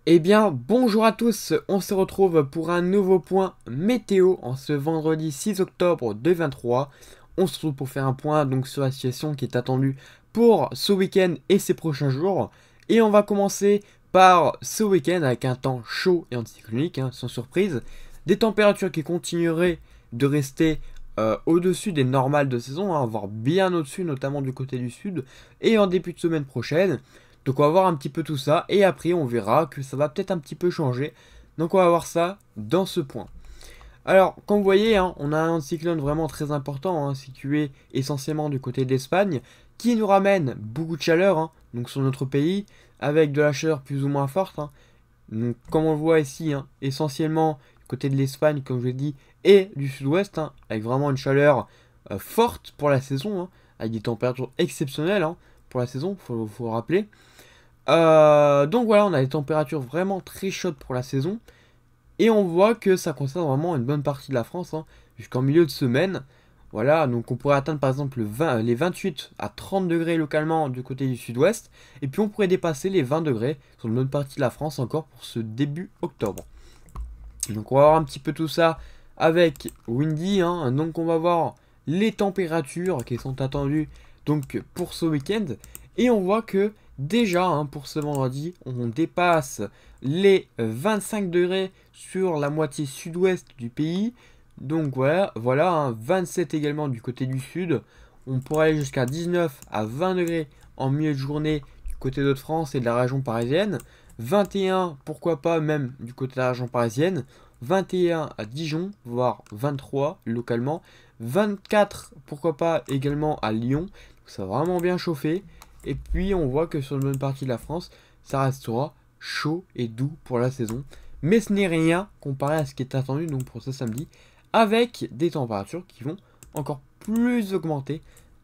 Eh bien, bonjour à tous, on se retrouve pour un nouveau point météo en ce vendredi 6 octobre 2023. On se retrouve pour faire un point donc sur la situation qui est attendue pour ce week-end et ces prochains jours. Et on va commencer par ce week-end avec un temps chaud et anticyclonique, sans surprise. Des températures qui continueraient de rester au-dessus des normales de saison, voire bien au-dessus, notamment du côté du sud. Et en début de semaine prochaine. Donc on va voir un petit peu tout ça et après on verra que ça va peut-être un petit peu changer. Donc on va voir ça dans ce point. Alors comme vous voyez, on a un cyclone vraiment très important, situé essentiellement du côté d'Espagne, qui nous ramène beaucoup de chaleur donc sur notre pays, avec de la chaleur plus ou moins forte. Donc comme on le voit ici, essentiellement du côté de l'Espagne, comme je l'ai dit, et du sud-ouest, avec vraiment une chaleur forte pour la saison, avec des températures exceptionnelles pour la saison, faut le rappeler. Donc voilà, on a des températures vraiment très chaudes pour la saison. Et on voit que ça concerne vraiment une bonne partie de la France, jusqu'en milieu de semaine. Voilà, donc on pourrait atteindre par exemple les 28 à 30 degrés localement du côté du sud-ouest. Et puis on pourrait dépasser les 20 degrés sur une bonne partie de la France encore pour ce début octobre. Donc on va voir un petit peu tout ça avec Windy. Donc on va voir les températures qui sont attendues donc pour ce week-end. Et on voit que déjà pour ce vendredi, on dépasse les 25 degrés sur la moitié sud-ouest du pays. Donc voilà, 27 également du côté du sud. On pourrait aller jusqu'à 19 à 20 degrés en milieu de journée du côté de France et de la région parisienne. 21, pourquoi pas même du côté de la région parisienne. 21 à Dijon, voire 23 localement. 24, pourquoi pas également à Lyon. Ça va vraiment bien chauffer. Et puis on voit que sur une bonne partie de la France, ça restera chaud et doux pour la saison. Mais ce n'est rien comparé à ce qui est attendu donc pour ce samedi, avec des températures qui vont encore plus augmenter.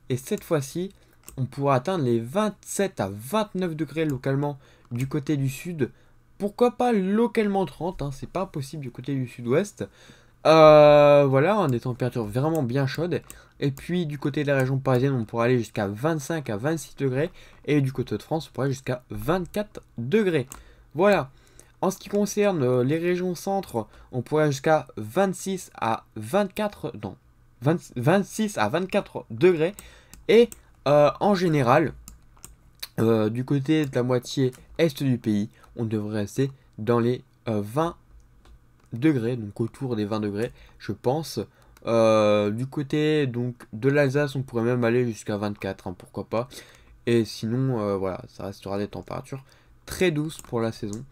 Et cette fois-ci, on pourra atteindre les 27 à 29 degrés localement du côté du sud. Pourquoi pas localement 30, c'est pas possible du côté du sud-ouest. Voilà, des températures vraiment bien chaudes. Et puis du côté de la région parisienne, on pourra aller jusqu'à 25 à 26 degrés. Et du côté de France, on pourra aller jusqu'à 24 degrés. Voilà. En ce qui concerne les régions centre, on pourrait aller jusqu'à 26 à 24, non, 26 à 24 degrés. Et en général, du côté de la moitié est du pays, on devrait rester dans les 20 degrés, donc autour des 20 degrés, je pense. Du côté donc de l'Alsace, on pourrait même aller jusqu'à 24, pourquoi pas. Et sinon, voilà, ça restera des températures très douces pour la saison.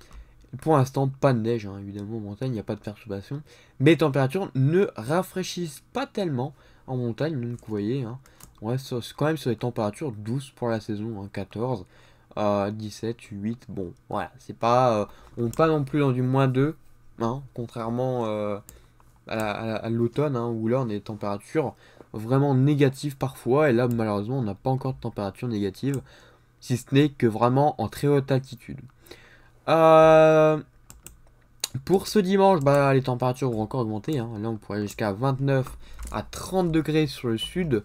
Pour l'instant, pas de neige, évidemment, en montagne, il n'y a pas de perturbation. Mais les températures ne rafraîchissent pas tellement en montagne, donc vous voyez, on reste quand même sur des températures douces pour la saison, 14, 17, 8, bon, voilà, c'est pas, on n'est pas non plus dans du -2, contrairement à l'automne, où là on a des températures vraiment négatives parfois, et là malheureusement on n'a pas encore de température négative, si ce n'est que vraiment en très haute altitude. Euh, pour ce dimanche, les températures vont encore augmenter. Là, on pourrait aller jusqu'à 29 à 30 degrés sur le sud,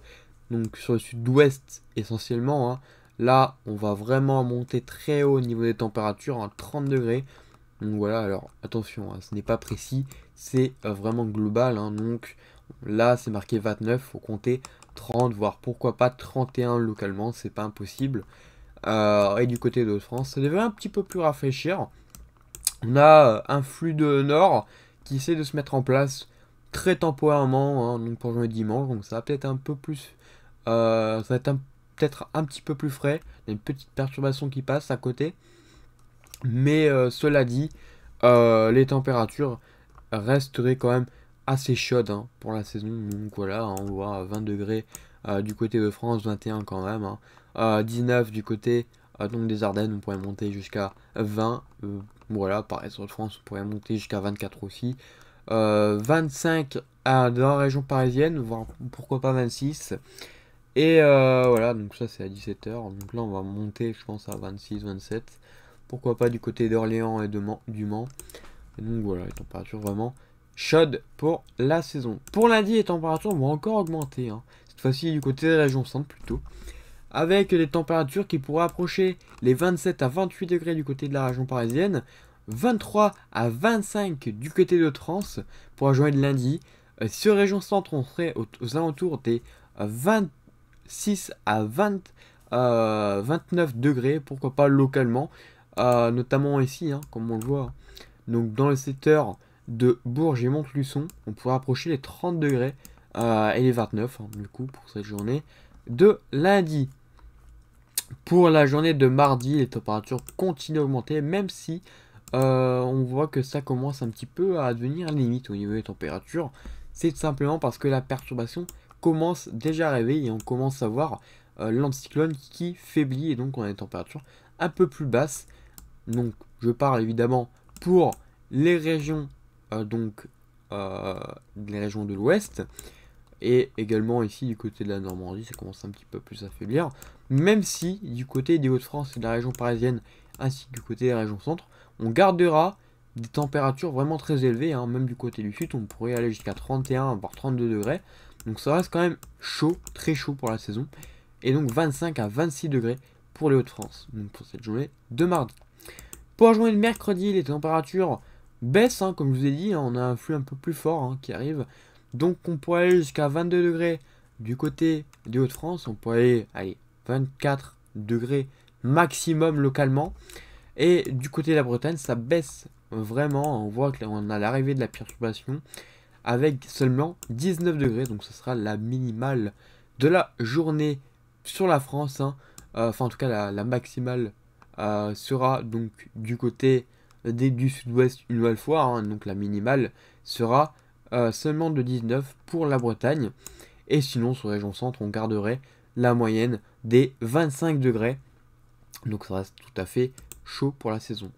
donc sur le sud-ouest essentiellement. Là, on va vraiment monter très haut au niveau des températures, 30 degrés. Donc voilà, alors attention, ce n'est pas précis, c'est vraiment global. Donc là, c'est marqué 29, faut compter 30, voire pourquoi pas 31 localement, c'est pas impossible. Et du côté de France, ça devrait un petit peu plus rafraîchir. On a un flux de nord qui essaie de se mettre en place très temporairement, donc pour le dimanche, donc ça va peut-être un peu plus, ça va être peut-être un petit peu plus frais. Il y a une petite perturbation qui passe à côté, mais cela dit, les températures resteraient quand même assez chaudes pour la saison. Donc voilà, on voit 20 degrés du côté de France, 21 quand même, 19 du côté donc des Ardennes, on pourrait monter jusqu'à 20. Voilà, pareil sur de France, on pourrait monter jusqu'à 24 aussi. 25 dans la région parisienne, voire pourquoi pas 26. Et voilà, donc ça c'est à 17h. Donc là on va monter, je pense, à 26, 27. Pourquoi pas du côté d'Orléans et du Mans. Et donc voilà, les températures vraiment chaudes pour la saison. Pour lundi, les températures vont encore augmenter. Cette fois-ci du côté des régions centre plutôt. Avec des températures qui pourraient approcher les 27 à 28 degrés du côté de la région parisienne. 23 à 25 du côté de France pour la journée de lundi. Sur région centre, on serait aux alentours des 26 à 29 degrés, pourquoi pas localement, notamment ici, hein, comme on le voit. Donc dans le secteur de Bourges et Montluçon, on pourrait approcher les 30 degrés et les 29, hein, du coup, pour cette journée de lundi. Pour la journée de mardi, les températures continuent à augmenter, même si on voit que ça commence un petit peu à devenir limite au niveau des températures. C'est simplement parce que la perturbation commence déjà à arriver et on commence à voir l'anticyclone qui faiblit et donc on a des températures un peu plus basses. Donc je parle évidemment pour les régions les régions de l'ouest et également ici du côté de la Normandie ça commence un petit peu plus à faiblir, même si du côté des Hauts-de-France et de la région parisienne ainsi que du côté des régions centre on gardera des températures vraiment très élevées, hein. Même du côté du sud on pourrait aller jusqu'à 31 voire 32 degrés, donc ça reste quand même chaud, très chaud pour la saison, et donc 25 à 26 degrés pour les Hauts-de-France, donc pour cette journée de mardi. Pour la journée de mercredi, les températures baissent, hein, comme je vous ai dit, hein, on a un flux un peu plus fort hein, qui arrive, donc on pourrait aller jusqu'à 22 degrés du côté des Hauts-de-France, on pourrait aller 24 degrés maximum localement, et du côté de la Bretagne ça baisse vraiment, on voit qu'on a l'arrivée de la perturbation avec seulement 19 degrés, donc ce sera la minimale de la journée sur la France, hein. Enfin en tout cas la maximale sera donc du côté du sud-ouest une nouvelle fois, hein. Donc la minimale sera seulement de 19 pour la Bretagne, et sinon sur région centre on garderait la moyenne des 25 degrés, donc ça reste tout à fait chaud pour la saison.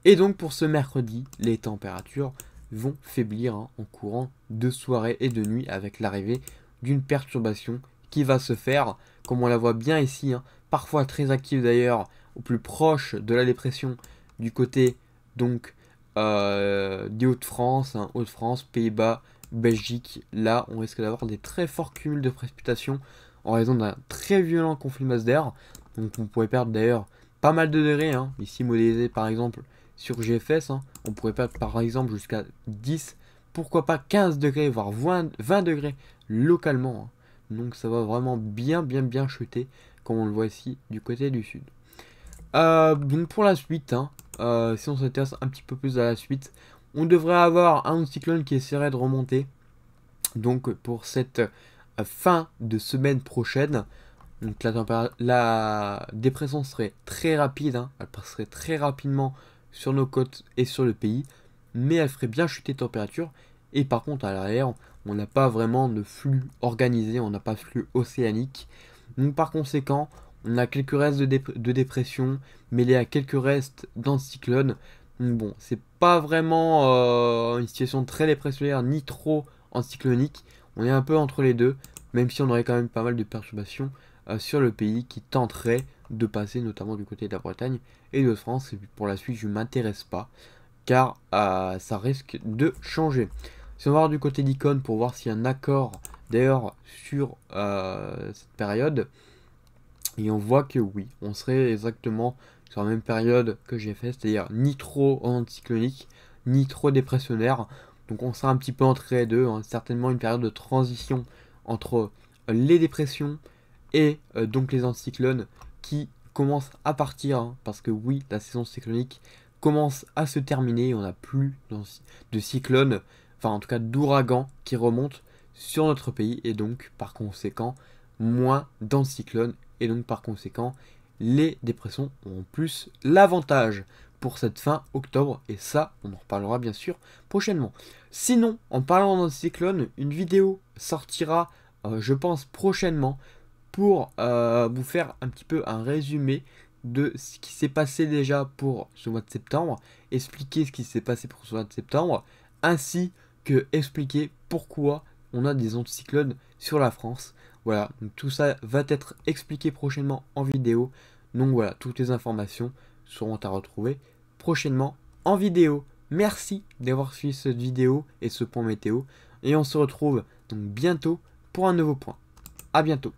Et donc pour ce mercredi, les températures vont faiblir hein, en courant de soirée et de nuit avec l'arrivée d'une perturbation qui va se faire, comme on la voit bien ici, hein, parfois très active d'ailleurs, au plus proche de la dépression du côté donc des Hauts-de-France, hein, Hauts-de-France, Pays-Bas, Belgique. Là, on risque d'avoir des très forts cumuls de précipitations en raison d'un très violent conflit de masse d'air. Donc on pourrait perdre d'ailleurs pas mal de degrés, hein, ici modélisé par exemple sur GFS, hein, on pourrait perdre par exemple jusqu'à 10, pourquoi pas 15 degrés, voire 20 degrés localement, hein. Donc ça va vraiment bien chuter, comme on le voit ici du côté du sud. Donc pour la suite, hein, si on s'intéresse un petit peu plus à la suite, on devrait avoir un cyclone qui essaierait de remonter, donc pour cette fin de semaine prochaine. Donc la dépression serait très rapide, hein, elle passerait très rapidement sur nos côtes et sur le pays, mais elle ferait bien chuter les températures, et par contre à l'arrière on n'a pas vraiment de flux organisé, on n'a pas de flux océanique, donc par conséquent on a quelques restes de dépression mêlés à quelques restes d'anticyclone. Donc bon, c'est pas vraiment une situation très dépressionnaire ni trop anticyclonique, on est un peu entre les deux, même si on aurait quand même pas mal de perturbations sur le pays qui tenterait de passer notamment du côté de la Bretagne et de France. Et puis pour la suite je ne m'intéresse pas car ça risque de changer. Si on va voir du côté d'Icône pour voir s'il y a un accord d'ailleurs sur cette période, et on voit que oui, on serait exactement sur la même période que j'ai fait, c'est-à-dire ni trop anticyclonique ni trop dépressionnaire, donc on sera un petit peu entre les deux, hein, certainement une période de transition entre les dépressions et donc les anticyclones qui commencent à partir, hein, parce que oui, la saison cyclonique commence à se terminer, on n'a plus de cyclones, enfin en tout cas d'ouragans qui remontent sur notre pays, et donc par conséquent moins d'anticyclones, et donc par conséquent les dépressions ont plus l'avantage pour cette fin octobre, et ça on en reparlera bien sûr prochainement. Sinon, en parlant d'anticyclone, une vidéo sortira je pense prochainement pour vous faire un petit peu un résumé de ce qui s'est passé déjà pour ce mois de septembre, expliquer ce qui s'est passé pour ce mois de septembre, ainsi que expliquer pourquoi on a des anticyclones sur la France. Voilà, donc tout ça va être expliqué prochainement en vidéo. Donc voilà, toutes les informations seront à retrouver prochainement en vidéo. Merci d'avoir suivi cette vidéo et ce point météo. Et on se retrouve donc bientôt pour un nouveau point. A bientôt.